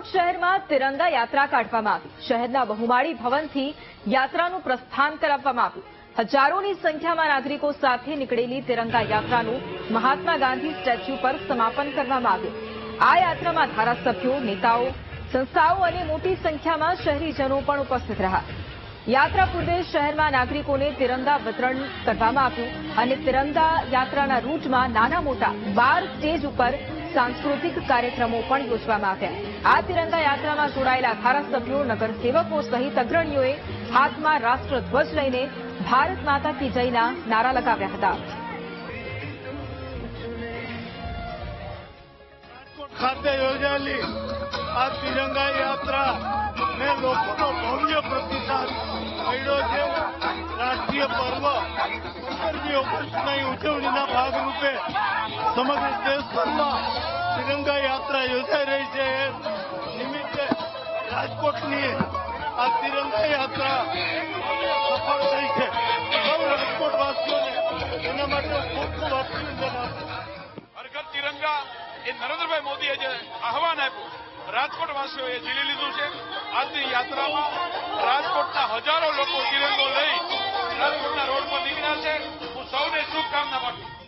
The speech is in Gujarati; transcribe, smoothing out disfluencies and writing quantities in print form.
રાજકોટ શહેરમાં તિરંગા યાત્રા કાઢવામાં આવી। શહેરના બહુમાળી ભવનથી યાત્રાનું પ્રસ્થાન કરાવવામાં આવ્યું। હજારોની સંખ્યામાં નાગરિકો સાથે નીકળેલી તિરંગા યાત્રાનું મહાત્મા ગાંધી સ્ટેચ્યુ પર સમાપન કરવામાં આવ્યું। આ યાત્રામાં ધારાસભ્યો, નેતાઓ, સંસ્થાઓ અને મોટી સંખ્યામાં શહેરીજનો પણ ઉપસ્થિત રહ્યા। યાત્રા પૂર્વે શહેરમાં નાગરિકોને તિરંગા વિતરણ કરવામાં આવ્યું અને તિરંગા યાત્રાના રૂટમાં નાના મોટા 12 સ્ટેજ ઉપર सांस्कृतिक कार्यक्रमों पण योजवामां આવ્યા। आ तिरंगा यात्रामां जोड़ायेला धारासभ्यो, नगरसेवको सहित अग्रणीओए हाथमां राष्ट्रध्वज लईने भारत माता की जयना नारा लगाव्या हता। રાજકોટ ખાતે યોજાયેલી આ તિરંગા યાત્રા ને લોકોનો ભવ્ય પ્રતિસાદ મળ્યો છે। રાષ્ટ્રીય પર્વ 15મી ઓગસ્ટની ઉજવણીના ભાગરૂપે સમગ્ર દેશભરમાં તિરંગા યાત્રા યોજાઈ રહી છે। નિમિત્તે રાજકોટની આ તિરંગા યાત્રા સફળ થઈ છે। સૌ રાજકોટવાસીઓને એના માટે ખૂબ ખૂબ અભિનંદન આપું। હર ઘર તિરંગા એ નરેન્દ્રભાઈ મોદીએ જે આહવાન આપ્યું, રાજકોટવાસીઓએ ઝીલી લીધું છે। આજની યાત્રામાં રાજકોટના હજારો લોકો તિરંગો લઈ રાજકોટના રોડ પર નીકળ્યા છે। હું સૌને શુભકામના પાઠવું છું।